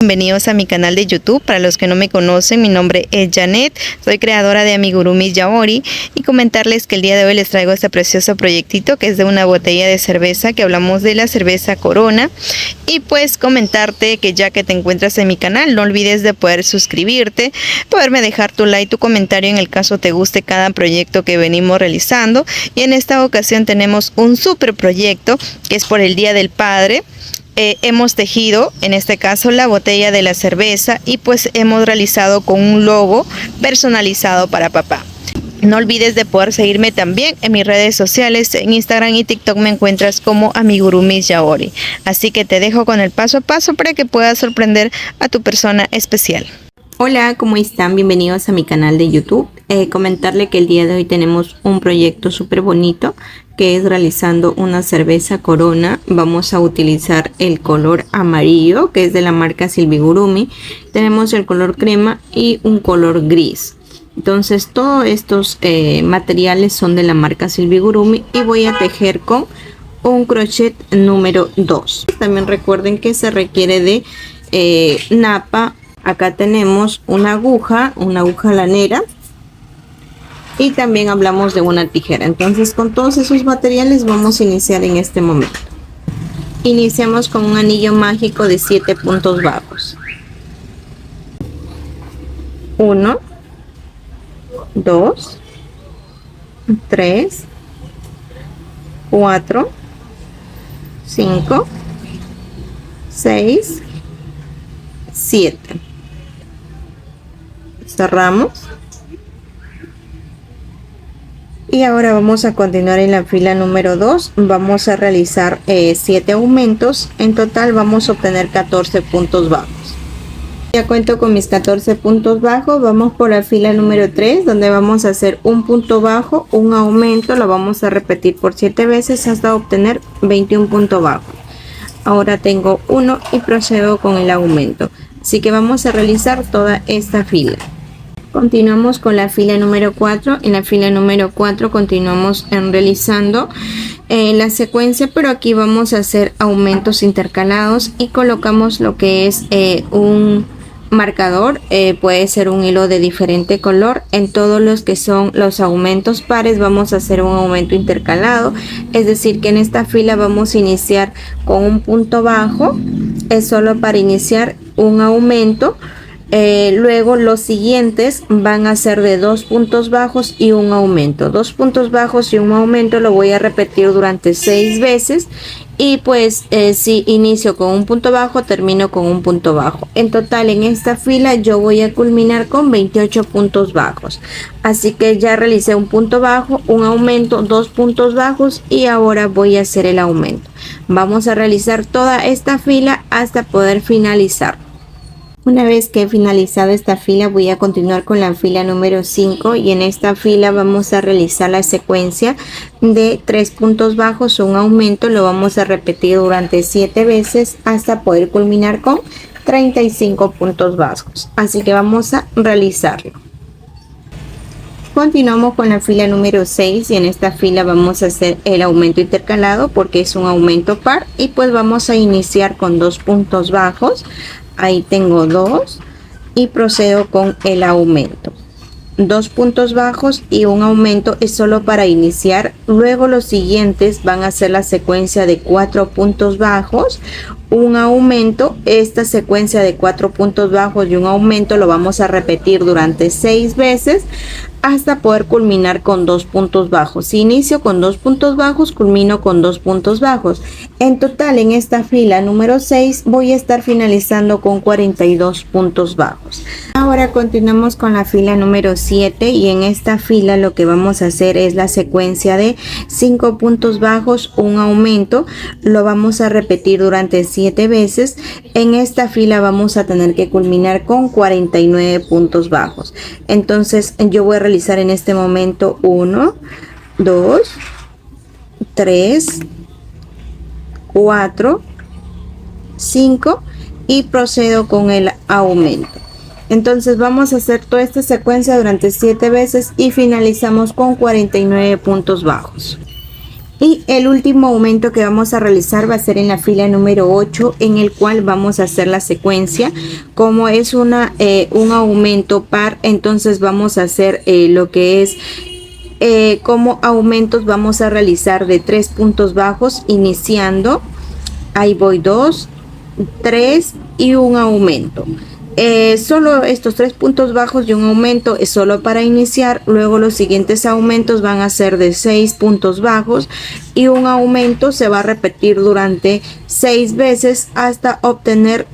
bienvenidos a mi canal de YouTube. Para los que no me conocen, mi nombre es Janet, soy creadora de Amigurumi Yaori y comentarles que el día de hoy les traigo este precioso proyectito que es de una botella de cerveza, que hablamos de la cerveza Corona. Y pues comentarte que ya que te encuentras en mi canal, no olvides de poder suscribirte, poderme dejar tu like, tu comentario en el caso te guste cada proyecto que venimos realizando. Y en esta ocasión tenemos un super proyecto que es por el Día del Padre. Hemos tejido en este caso la botella de la cerveza y pues hemos realizado con un logo personalizado para papá. No olvides de poder seguirme también en mis redes sociales, en Instagram y TikTok me encuentras como Amigurumi Yaori. Así que te dejo con el paso a paso para que puedas sorprender a tu persona especial. Hola, ¿cómo están? Bienvenidos a mi canal de YouTube. Comentarle que el día de hoy tenemos un proyecto súper bonito que es realizando una cerveza Corona. Vamos a utilizar el color amarillo que es de la marca Silbigurumi. Tenemos el color crema y un color gris. Entonces todos estos materiales son de la marca Silbigurumi y voy a tejer con un crochet número 2. También recuerden que se requiere de napa. Acá tenemos una aguja lanera y también hablamos de una tijera. Entonces con todos esos materiales vamos a iniciar en este momento. Iniciamos con un anillo mágico de 7 puntos bajos. 1, 2, 3, 4, 5, 6, 7. Cerramos y ahora vamos a continuar en la fila número 2. Vamos a realizar 7 aumentos. En total vamos a obtener 14 puntos bajos. Ya cuento con mis 14 puntos bajos. Vamos por la fila número 3, donde vamos a hacer un punto bajo, un aumento, lo vamos a repetir por 7 veces hasta obtener 21 puntos bajos. Ahora tengo uno y procedo con el aumento, así que vamos a realizar toda esta fila. Continuamos con la fila número 4. En la fila número 4 continuamos realizando la secuencia, pero aquí vamos a hacer aumentos intercalados y colocamos lo que es un marcador, puede ser un hilo de diferente color. En todos los que son los aumentos pares vamos a hacer un aumento intercalado, es decir que en esta fila vamos a iniciar con un punto bajo, es solo para iniciar un aumento. Luego los siguientes van a ser de 2 puntos bajos y un aumento. 2 puntos bajos y un aumento lo voy a repetir durante 6 veces. Y pues si inicio con un punto bajo, termino con un punto bajo. En total en esta fila yo voy a culminar con 28 puntos bajos. Así que ya realicé un punto bajo, un aumento, 2 puntos bajos y ahora voy a hacer el aumento. Vamos a realizar toda esta fila hasta poder finalizar. Una vez que he finalizado esta fila voy a continuar con la fila número 5 y en esta fila vamos a realizar la secuencia de 3 puntos bajos, un aumento, lo vamos a repetir durante 7 veces hasta poder culminar con 35 puntos bajos. Así que vamos a realizarlo. Continuamos con la fila número 6 y en esta fila vamos a hacer el aumento intercalado porque es un aumento par y pues vamos a iniciar con 2 puntos bajos. Ahí tengo 2 y procedo con el aumento. 2 puntos bajos y un aumento es solo para iniciar. Luego los siguientes van a ser la secuencia de 4 puntos bajos, un aumento. Esta secuencia de 4 puntos bajos y un aumento lo vamos a repetir durante 6 veces hasta poder culminar con 2 puntos bajos. Si inicio con 2 puntos bajos, culmino con 2 puntos bajos. En total en esta fila número 6 voy a estar finalizando con 42 puntos bajos. Ahora continuamos con la fila número 7 y en esta fila lo que vamos a hacer es la secuencia de 5 puntos bajos, un aumento, lo vamos a repetir durante 7 veces. En esta fila vamos a tener que culminar con 49 puntos bajos. Entonces yo voy a realizar en este momento 1, 2, 3, 4, 5 y procedo con el aumento. Entonces vamos a hacer toda esta secuencia durante 7 veces y finalizamos con 49 puntos bajos. Y el último aumento que vamos a realizar va a ser en la fila número 8, en el cual vamos a hacer la secuencia. Como es un aumento par, entonces vamos a hacer lo que es como aumentos. Vamos a realizar de 3 puntos bajos iniciando. Ahí voy 2, 3 y un aumento. Solo estos 3 puntos bajos y un aumento es solo para iniciar. Luego los siguientes aumentos van a ser de 6 puntos bajos y un aumento se va a repetir durante 6 veces hasta obtener,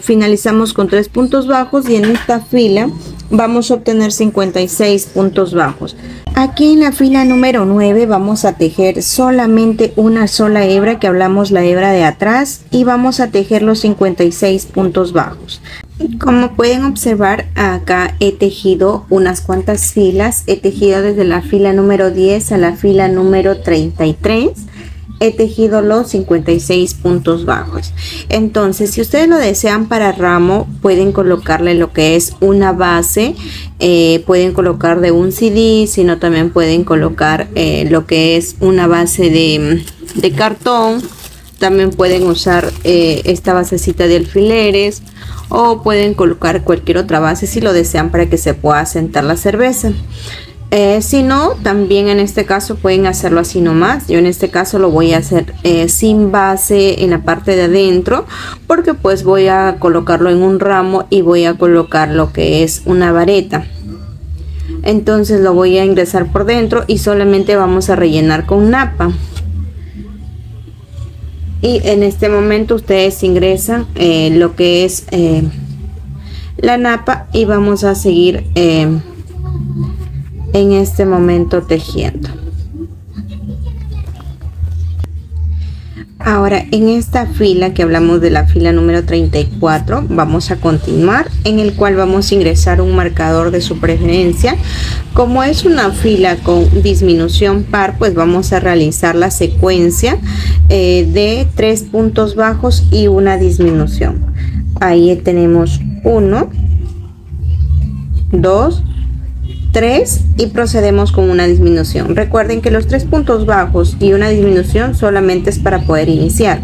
finalizamos con 3 puntos bajos, y en esta fila vamos a obtener 56 puntos bajos. Aquí en la fila número 9 vamos a tejer solamente una sola hebra, que hablamos la hebra de atrás, y vamos a tejer los 56 puntos bajos. Como pueden observar, acá he tejido unas cuantas filas. He tejido desde la fila número 10 a la fila número 33. He tejido los 56 puntos bajos. Entonces, si ustedes lo desean para ramo, pueden colocarle lo que es una base. Pueden colocar de un CD, sino también pueden colocar lo que es una base de cartón. También pueden usar esta basecita de alfileres, o pueden colocar cualquier otra base si lo desean para que se pueda sentar la cerveza. Si no, también en este caso pueden hacerlo así nomás. Yo en este caso lo voy a hacer sin base en la parte de adentro, porque pues voy a colocarlo en un ramo y voy a colocar lo que es una vareta. Entonces lo voy a ingresar por dentro y solamente vamos a rellenar con napa. Y en este momento ustedes ingresan lo que es la napa, y vamos a seguir en este momento tejiendo. Ahora, en esta fila que hablamos de la fila número 34, vamos a continuar, en el cual vamos a ingresar un marcador de su preferencia. Como es una fila con disminución par, pues vamos a realizar la secuencia de 3 puntos bajos y una disminución. Ahí tenemos 1, 2, 3 y procedemos con una disminución. Recuerden que los 3 puntos bajos y una disminución solamente es para poder iniciar.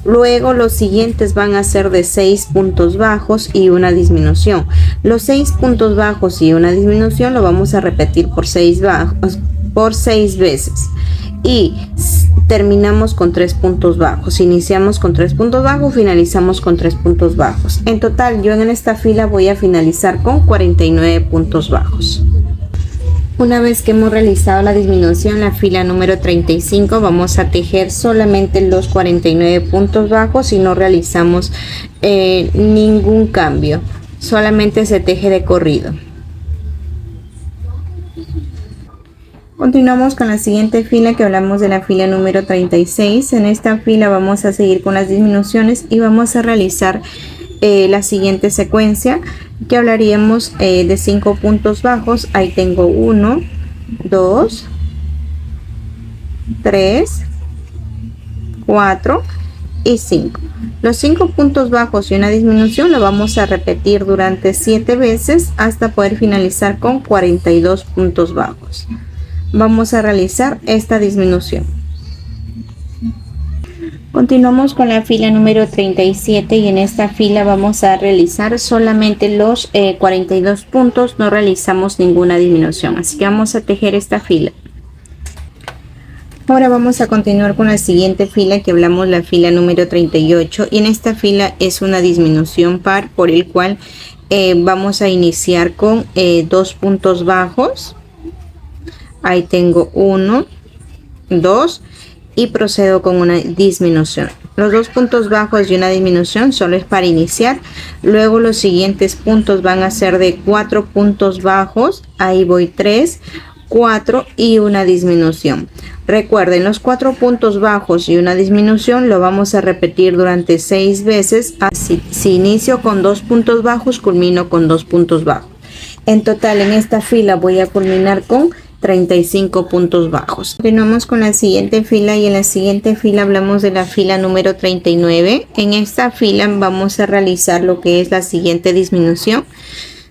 Luego los siguientes van a ser de 6 puntos bajos y una disminución. Los 6 puntos bajos y una disminución lo vamos a repetir por 6 veces. Y terminamos con 3 puntos bajos. Iniciamos con 3 puntos bajos, finalizamos con 3 puntos bajos. En total, yo en esta fila voy a finalizar con 49 puntos bajos. Una vez que hemos realizado la disminución, la fila número 35, vamos a tejer solamente los 49 puntos bajos y no realizamos ningún cambio. Solamente se teje de corrido. Continuamos con la siguiente fila, que hablamos de la fila número 36. En esta fila vamos a seguir con las disminuciones y vamos a realizar la siguiente secuencia, que hablaríamos de 5 puntos bajos. Ahí tengo 1, 2, 3, 4 y 5. Los 5 puntos bajos y una disminución lo vamos a repetir durante 7 veces hasta poder finalizar con 42 puntos bajos. Vamos a realizar esta disminución. Continuamos con la fila número 37 y en esta fila vamos a realizar solamente los 42 puntos, no realizamos ninguna disminución, así que vamos a tejer esta fila. Ahora vamos a continuar con la siguiente fila, que hablamos la fila número 38, y en esta fila es una disminución par, por el cual vamos a iniciar con 2 puntos bajos. Ahí tengo 1, 2 y procedo con una disminución. Los 2 puntos bajos y una disminución solo es para iniciar. Luego los siguientes puntos van a ser de 4 puntos bajos. Ahí voy 3, 4 y una disminución. Recuerden, los 4 puntos bajos y una disminución lo vamos a repetir durante 6 veces. Así, si inicio con 2 puntos bajos, culmino con 2 puntos bajos. En total, en esta fila voy a culminar con 35 puntos bajos. Continuamos con la siguiente fila, y en la siguiente fila hablamos de la fila número 39. En esta fila vamos a realizar lo que es la siguiente disminución.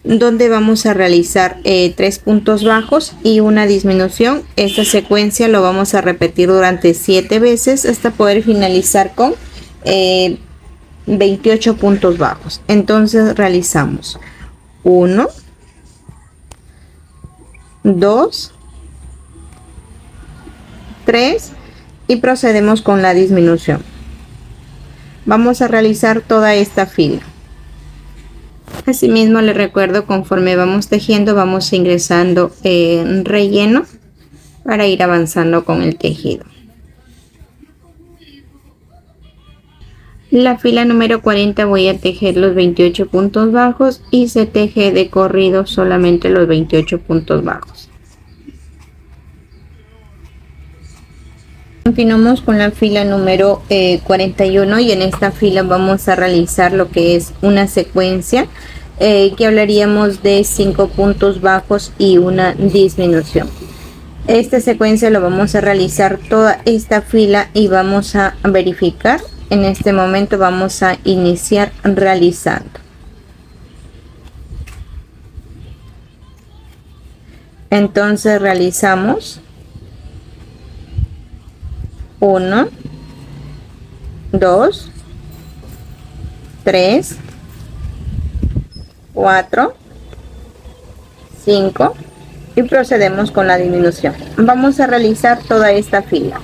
donde vamos a realizar 3 puntos bajos y una disminución. Esta secuencia lo vamos a repetir durante 7 veces hasta poder finalizar con 28 puntos bajos. Entonces realizamos 1, 2, 3 y procedemos con la disminución. Vamos a realizar toda esta fila. Asimismo, les recuerdo, conforme vamos tejiendo, vamos ingresando relleno para ir avanzando con el tejido. La fila número 40 voy a tejer los 28 puntos bajos y se teje de corrido solamente los 28 puntos bajos. Continuamos con la fila número 41 y en esta fila vamos a realizar lo que es una secuencia que hablaríamos de 5 puntos bajos y una disminución. Esta secuencia lo vamos a realizar toda esta fila y vamos a verificar. En este momento vamos a iniciar realizando. Entonces realizamos 1, 2, 3, 4, 5 y procedemos con la disminución. Vamos a realizar toda esta fila.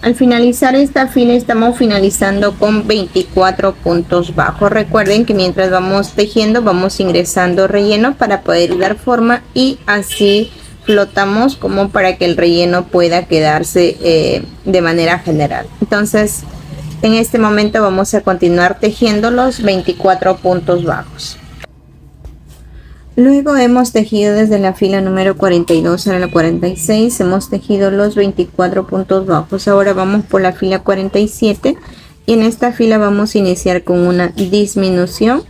Al finalizar esta fila estamos finalizando con 24 puntos bajos. Recuerden que mientras vamos tejiendo vamos ingresando relleno para poder dar forma y así flotamos como para que el relleno pueda quedarse de manera general. Entonces en este momento vamos a continuar tejiendo los 24 puntos bajos. Luego hemos tejido desde la fila número 42 a la 46, hemos tejido los 24 puntos bajos. Ahora vamos por la fila 47 y en esta fila vamos a iniciar con una disminución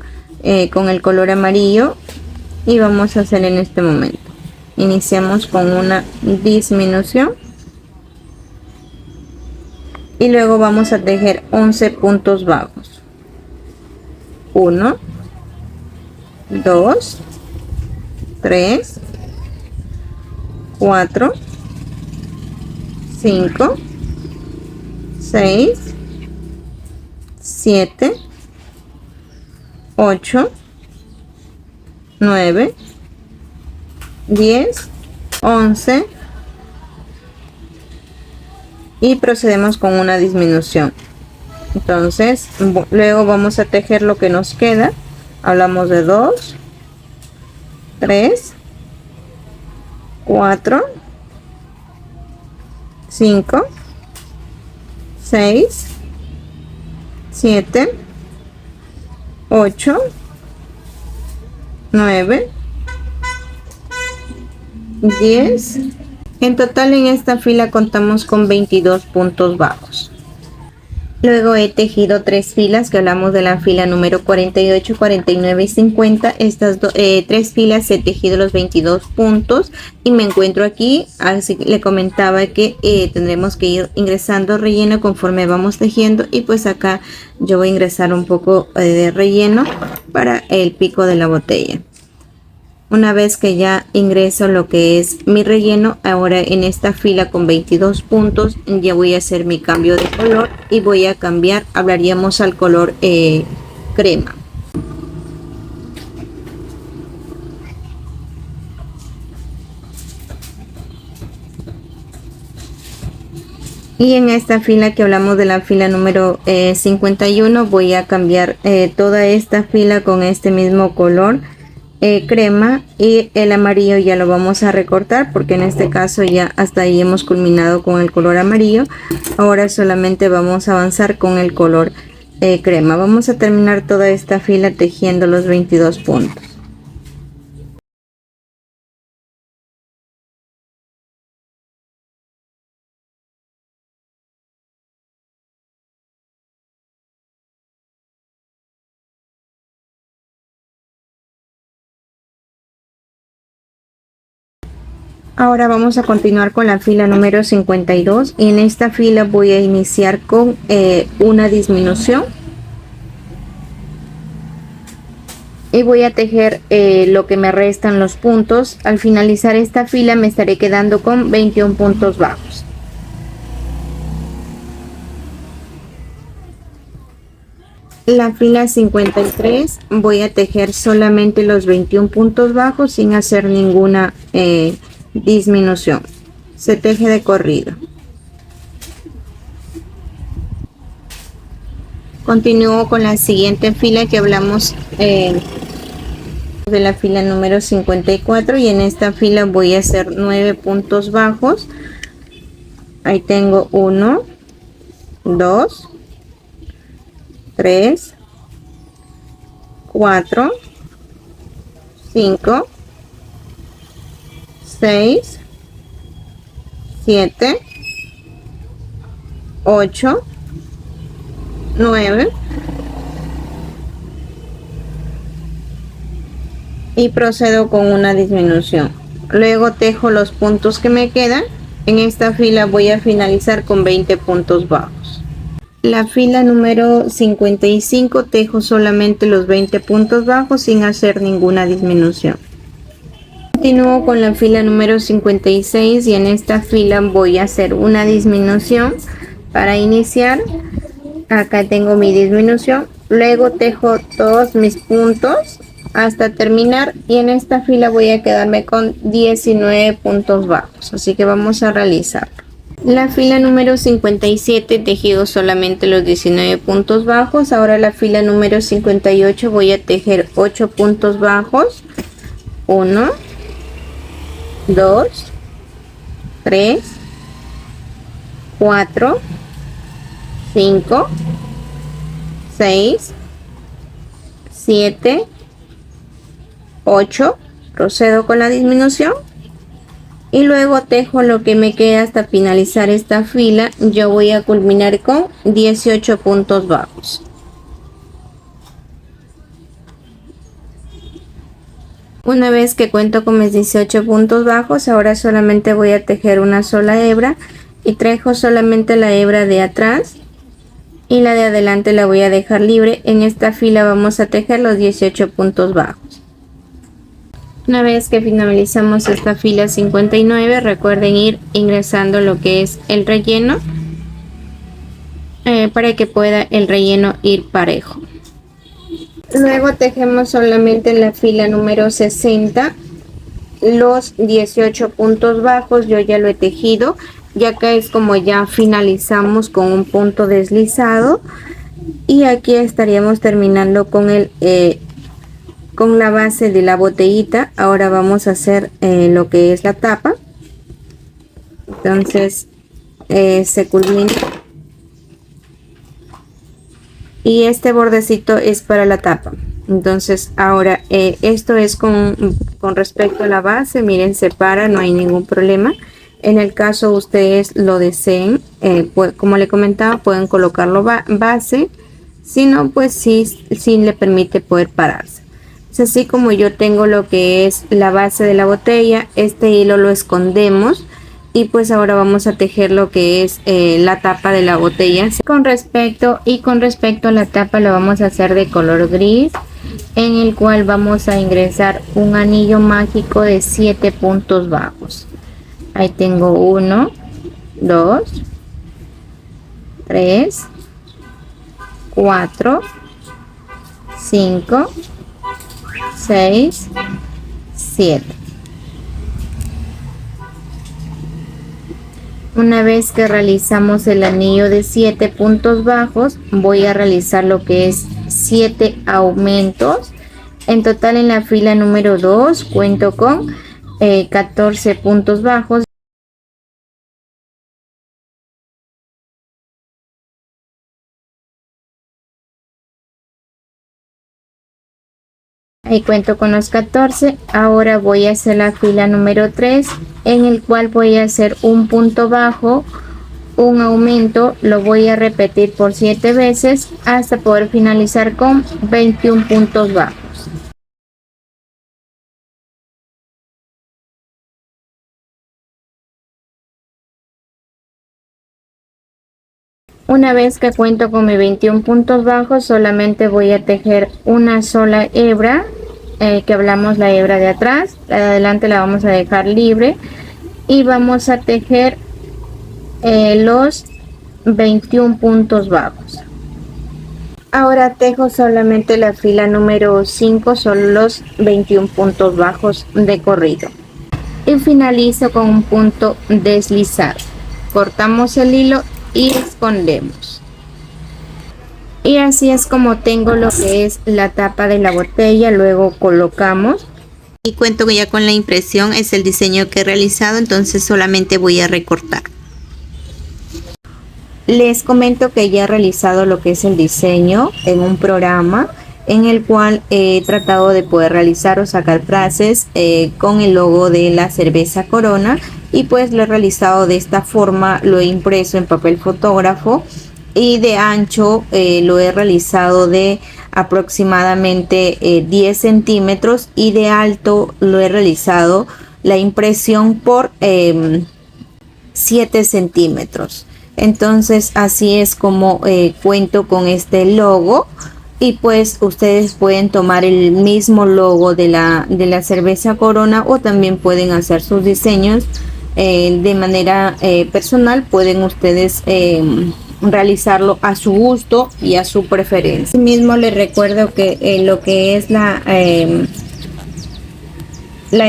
con el color amarillo y vamos a hacer en este momento. Iniciamos con una disminución y luego vamos a tejer 11 puntos bajos. 1, 2, 3, 4, 5, 6, 7, 8, 9, 10, 11 y procedemos con una disminución. Entonces luego vamos a tejer lo que nos queda. Hablamos de 2, 3, 4, 5, 6, 7, 8, 9, 10. En total en esta fila contamos con 22 puntos bajos. Luego he tejido 3 filas que hablamos de la fila número 48, 49 y 50. Estas 3 filas he tejido los 22 puntos y me encuentro aquí. Así que le comentaba que tendremos que ir ingresando relleno conforme vamos tejiendo y pues acá yo voy a ingresar un poco de relleno para el pico de la botella. Una vez que ya ingreso lo que es mi relleno, ahora en esta fila con 22 puntos ya voy a hacer mi cambio de color y voy a cambiar, hablaríamos al color crema. Y en esta fila que hablamos de la fila número 51 voy a cambiar toda esta fila con este mismo color crema y el amarillo ya lo vamos a recortar porque en este caso ya hasta ahí hemos culminado con el color amarillo. Ahora solamente vamos a avanzar con el color crema. Vamos a terminar toda esta fila tejiendo los 22 puntos. Ahora vamos a continuar con la fila número 52 y en esta fila voy a iniciar con una disminución. y voy a tejer lo que me restan los puntos. Al finalizar esta fila me estaré quedando con 21 puntos bajos. La fila 53 voy a tejer solamente los 21 puntos bajos sin hacer ninguna disminución. Se teje de corrido. Continúo con la siguiente fila que hablamos de la fila número 54, y en esta fila voy a hacer 9 puntos bajos. Ahí tengo 1, 2, 3, 4, 5, 6, 7, 8, 9 y procedo con una disminución. Luego tejo los puntos que me quedan. En esta fila voy a finalizar con 20 puntos bajos. La fila número 55 tejo solamente los 20 puntos bajos sin hacer ninguna disminución. Continúo con la fila número 56 y en esta fila voy a hacer una disminución para iniciar. Acá tengo mi disminución, luego tejo todos mis puntos hasta terminar, y en esta fila voy a quedarme con 19 puntos bajos, así que vamos a realizarlo. La fila número 57 tejido solamente los 19 puntos bajos. Ahora la fila número 58 voy a tejer 8 puntos bajos. 1, 2, 3, 4, 5, 6, 7, 8, procedo con la disminución y luego tejo lo que me queda hasta finalizar esta fila. Yo voy a culminar con 18 puntos bajos. Una vez que cuento con mis 18 puntos bajos, ahora solamente voy a tejer una sola hebra y tejo solamente la hebra de atrás y la de adelante la voy a dejar libre. En esta fila vamos a tejer los 18 puntos bajos. Una vez que finalizamos esta fila 59, recuerden ir ingresando lo que es el relleno para que pueda el relleno ir parejo. Luego tejemos solamente en la fila número 60 los 18 puntos bajos. Yo ya lo he tejido, y acá es como ya finalizamos con un punto deslizado, y aquí estaríamos terminando con con la base de la botellita. Ahora vamos a hacer lo que es la tapa. Entonces se culmina y este bordecito es para la tapa. Entonces ahora esto es con respecto a la base. Miren, se para, no hay ningún problema. En el caso ustedes lo deseen, como le comentaba, pueden colocarlo base, si no, pues sí le permite poder pararse. Es así como yo tengo lo que es la base de la botella. Este hilo lo escondemos y pues ahora vamos a tejer lo que es la tapa de la botella. Con respecto a la tapa, lo vamos a hacer de color gris, en el cual vamos a ingresar un anillo mágico de 7 puntos bajos. Ahí tengo 1, 2, 3, 4, 5, 6, 7. Una vez que realizamos el anillo de 7 puntos bajos, voy a realizar lo que es 7 aumentos. En total, en la fila número 2 cuento con 14 puntos bajos. Ahí cuento con los 14. Ahora voy a hacer la fila número 3, en el cual voy a hacer un punto bajo, un aumento, lo voy a repetir por 7 veces hasta poder finalizar con 21 puntos bajos. Una vez que cuento con mis 21 puntos bajos, solamente voy a tejer una sola hebra que hablamos la hebra de atrás, la de adelante la vamos a dejar libre y vamos a tejer los 21 puntos bajos. Ahora tejo solamente la fila número 5, son los 21 puntos bajos de corrido y finalizo con un punto deslizado. Cortamos el hilo y escondemos. Y así es como tengo lo que es la tapa de la botella. Luego colocamos. Y cuento ya con la impresión, es el diseño que he realizado, entonces solamente voy a recortar. Les comento que ya he realizado lo que es el diseño en un programa en el cual he tratado de poder realizar o sacar frases con el logo de la cerveza Corona, y pues lo he realizado de esta forma. Lo he impreso en papel fotógrafo y de ancho lo he realizado de aproximadamente 10 centímetros y de alto lo he realizado la impresión por 7 centímetros. Entonces así es como cuento con este logo, y pues ustedes pueden tomar el mismo logo de la cerveza Corona o también pueden hacer sus diseños de manera personal. Pueden ustedes realizarlo a su gusto y a su preferencia. Asimismo les recuerdo que lo que es la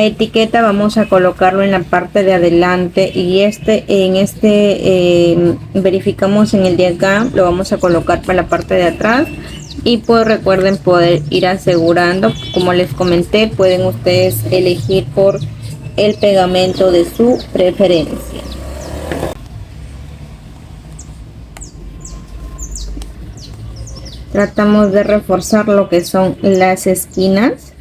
etiqueta vamos a colocarlo en la parte de adelante, y verificamos en el diagrama, lo vamos a colocar para la parte de atrás. Y pues recuerden poder ir asegurando, como les comenté, pueden ustedes elegir por el pegamento de su preferencia. Tratamos de reforzar lo que son las esquinas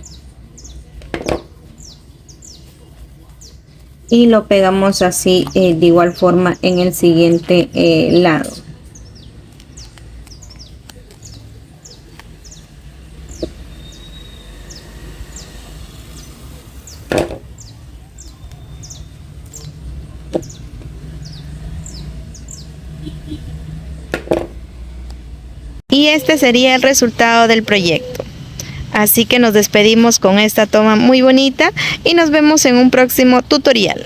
y lo pegamos así de igual forma en el siguiente lado. Y este sería el resultado del proyecto. Así que nos despedimos con esta toma muy bonita y nos vemos en un próximo tutorial.